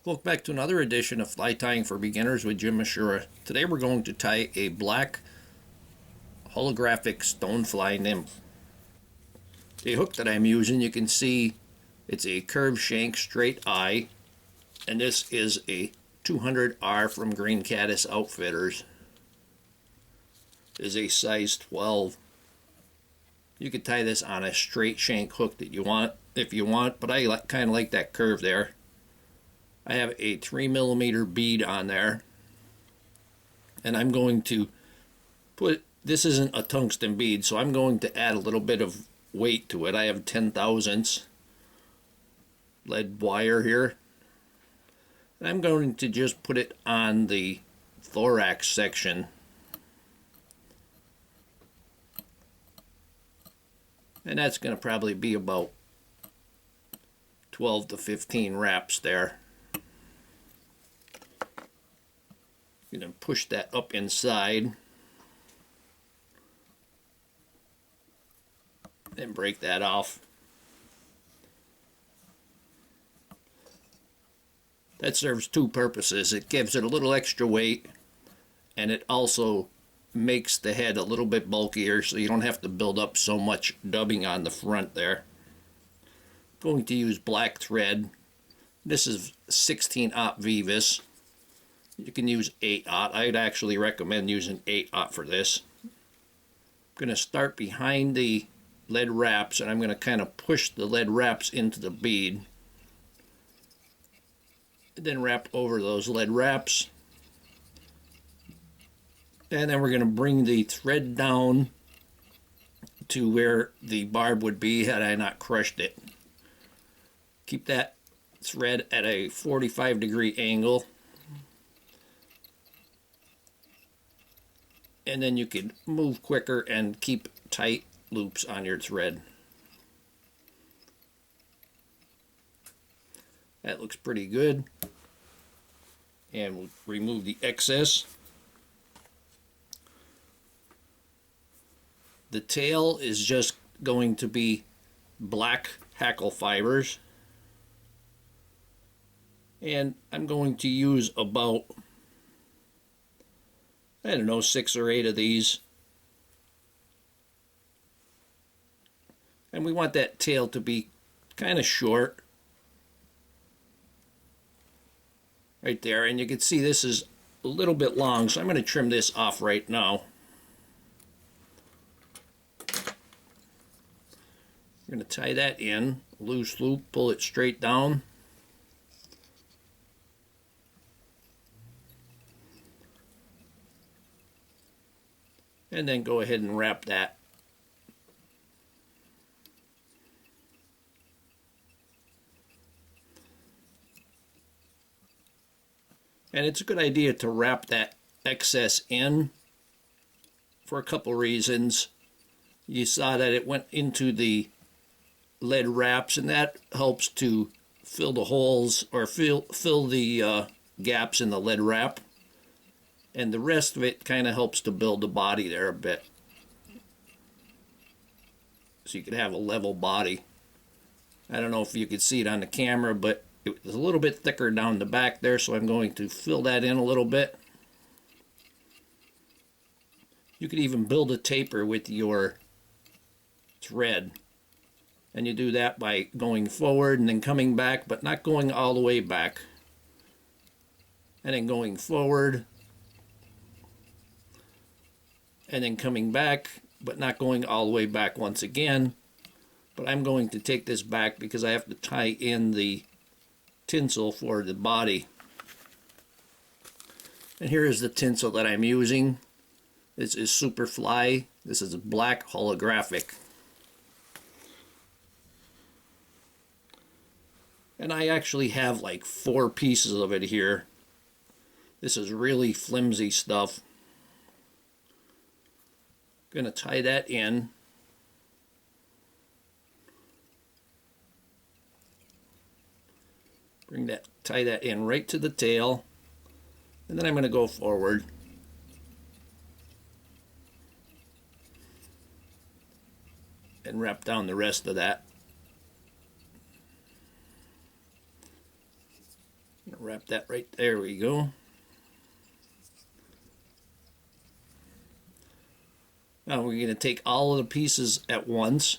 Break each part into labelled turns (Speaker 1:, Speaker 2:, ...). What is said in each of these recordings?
Speaker 1: Welcome back to another edition of Fly Tying for Beginners with Jim Misiura. Today we're going to tie a black holographic stonefly nymph. The hook that I'm using, you can see it's a curved shank straight eye, and this is a 200R from Green Caddis Outfitters. It is a size 12. You could tie this on a straight shank hook that you want, if you want, but I kind of like that curve there. I have a 3mm bead on there, and I'm going to put, this isn't a tungsten bead, so I'm going to add a little bit of weight to it. I have 10 thousandths lead wire here, and I'm going to just put it on the thorax section, and that's going to probably be about 12 to 15 wraps there. You're going to push that up inside and break that off. That serves two purposes. It gives it a little extra weight, and it also makes the head a little bit bulkier so you don't have to build up so much dubbing on the front there. I'm going to use black thread. This is 16-aught Vivus. You can use 8-aught. I'd actually recommend using 8-aught for this. I'm going to start behind the lead wraps, and I'm going to kind of push the lead wraps into the bead. And then wrap over those lead wraps. And then we're going to bring the thread down to where the barb would be had I not crushed it. Keep that thread at a 45-degree angle. And then you can move quicker and keep tight loops on your thread. That looks pretty good. And we'll remove the excess. The tail is just going to be black hackle fibers. And I'm going to use about, I don't know, 6 or 8 of these. And we want that tail to be kind of short. Right there. And you can see this is a little bit long, so I'm going to trim this off right now. We're going to tie that in, loose loop, pull it straight down. And then go ahead and wrap that. And it's a good idea to wrap that excess in for a couple reasons. You saw that it went into the lead wraps, and that helps to fill the holes or fill the gaps in the lead wrap. And the rest of it kind of helps to build the body there a bit. So you could have a level body. I don't know if you could see it on the camera, but it was a little bit thicker down the back there, so I'm going to fill that in a little bit. You could even build a taper with your thread. And you do that by going forward and then coming back, but not going all the way back. And then going forward. And then coming back, but not going all the way back once again. But I'm going to take this back because I have to tie in the tinsel for the body. And here is the tinsel that I'm using. This is Superfly. This is a black holographic. And I actually have like 4 pieces of it here. This is really flimsy stuff. Going to tie that in. Tie that in right to the tail. And then I'm going to go forward. And wrap down the rest of that. Wrap that right there. We go. Now we're going to take all of the pieces at once,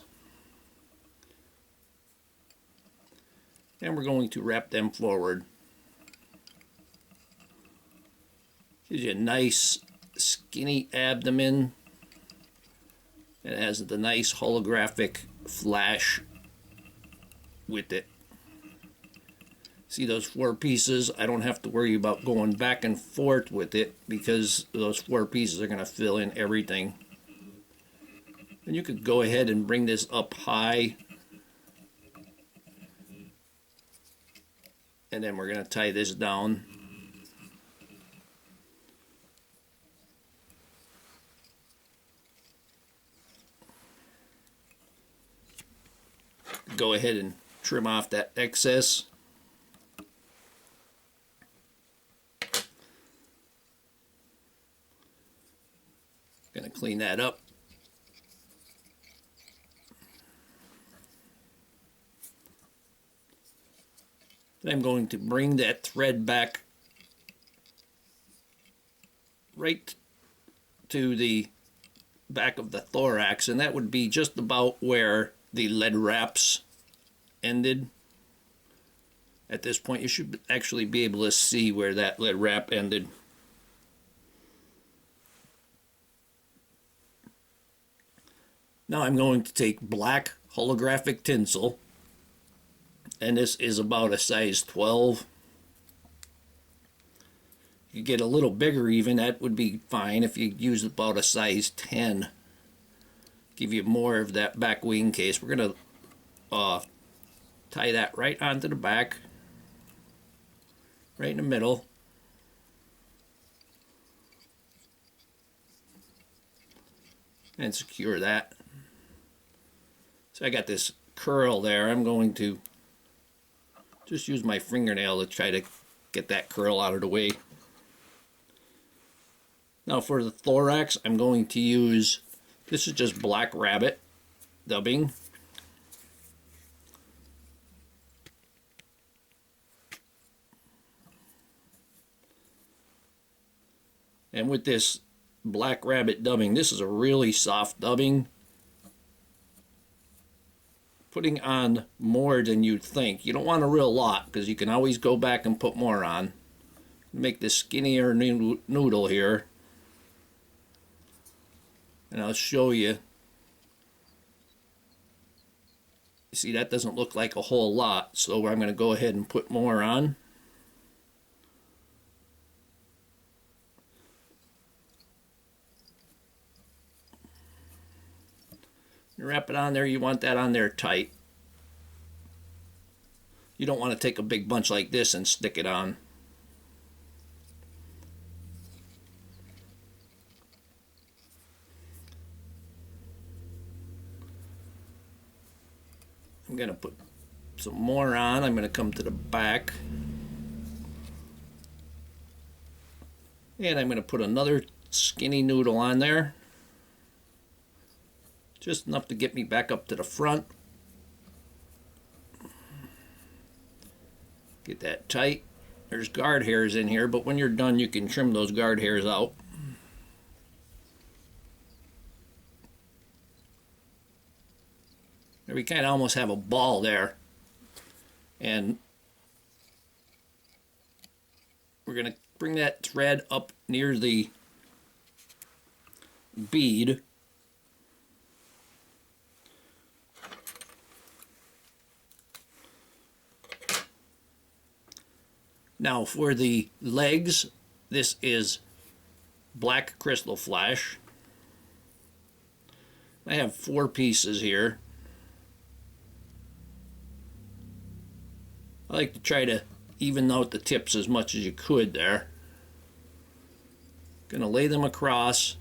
Speaker 1: and we're going to wrap them forward. Gives you a nice skinny abdomen. It has the nice holographic flash with it. See those 4 pieces? I don't have to worry about going back and forth with it because those 4 pieces are going to fill in everything. And you could go ahead and bring this up high. And then we're going to tie this down. Go ahead and trim off that excess. Going to clean that up. Then I'm going to bring that thread back right to the back of the thorax, and that would be just about where the lead wraps ended. At this point, you should actually be able to see where that lead wrap ended. Now I'm going to take black holographic tinsel, and this is about a size 12. You get a little bigger even, that would be fine if you use about a size 10. Give you more of that back wing case. We're going to tie that right onto the back, right in the middle. And secure that. So I got this curl there. I'm going to just use my fingernail to try to get that curl out of the way. Now for the thorax, I'm going to use, this is just black rabbit dubbing. And with this black rabbit dubbing, this is a really soft dubbing. Putting on more than you'd think. You don't want a real lot because you can always go back and put more on. Make this skinnier noodle here. And I'll show you. See, that doesn't look like a whole lot, so I'm going to go ahead and put more on. You wrap it on there, you want that on there tight. You don't want to take a big bunch like this and stick it on. I'm going to put some more on. I'm going to come to the back. And I'm going to put another skinny noodle on there. Just enough to get me back up to the front. Get that tight. There's guard hairs in here, but when you're done you can trim those guard hairs out. We kind of almost have a ball there. And we're going to bring that thread up near the bead. Now for the legs, this is black crystal flash. I have 4 pieces here. I like to try to even out the tips as much as you could there. Gonna lay them across.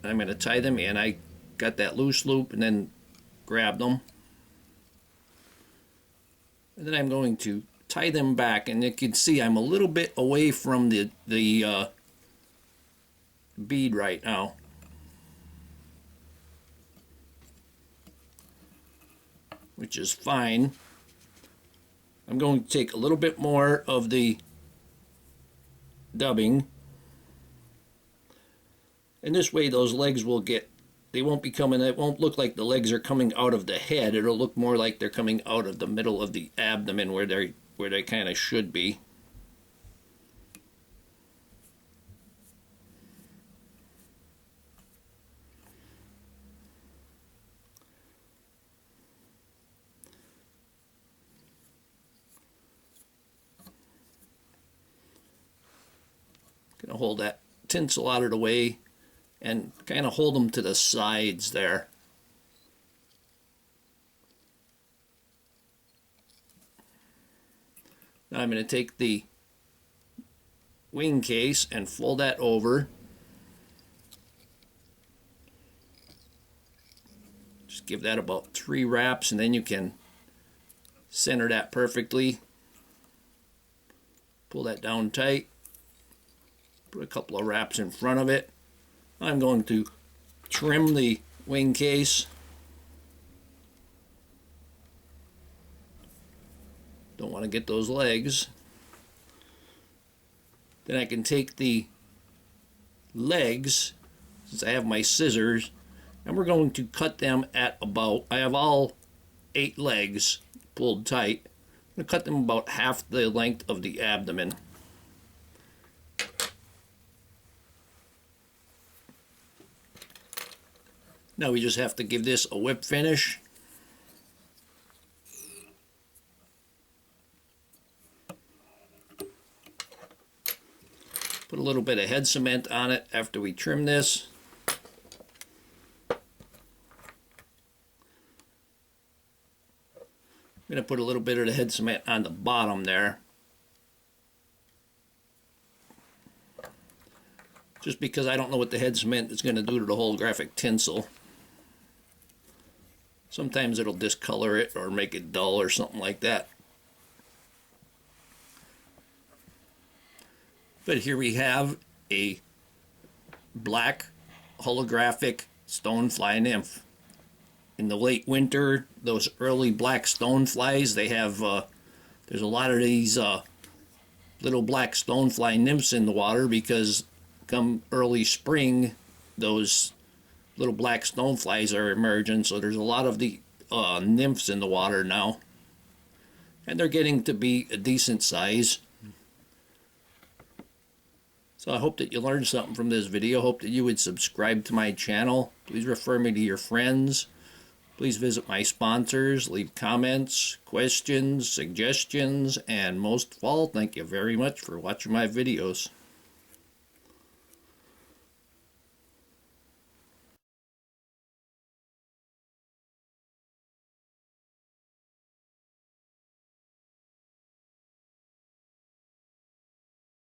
Speaker 1: I'm gonna tie them in. I got that loose loop and then grab them. And then I'm going to tie them back, and you can see I'm a little bit away from the bead right now. Which is fine. I'm going to take a little bit more of the dubbing. And this way those legs will get, they won't be coming, it won't look like the legs are coming out of the head. It'll look more like they're coming out of the middle of the abdomen where they kind of should be. Gonna hold that tinsel out of the way and kind of hold them to the sides there. Now I'm going to take the wing case and fold that over. Just give that about 3 wraps and then you can center that perfectly. Pull that down tight. Put a couple of wraps in front of it. I'm going to trim the wing case. Don't want to get those legs. Then I can take the legs, since I have my scissors, and we're going to cut them at about, I have all 8 legs pulled tight. I'm going to cut them about half the length of the abdomen. Now we just have to give this a whip finish. Put a little bit of head cement on it after we trim this. I'm going to put a little bit of the head cement on the bottom there. Just because I don't know what the head cement is going to do to the holographic tinsel. Sometimes it'll discolor it or make it dull or something like that. But here we have a black holographic stonefly nymph. In the late winter, those early black stoneflies, they have, there's a lot of these little black stonefly nymphs in the water because come early spring, those little black stoneflies are emerging, so there's a lot of the nymphs in the water now. And they're getting to be a decent size. So I hope that you learned something from this video. Hope that you would subscribe to my channel. Please refer me to your friends. Please visit my sponsors, leave comments, questions, suggestions, and most of all, thank you very much for watching my videos.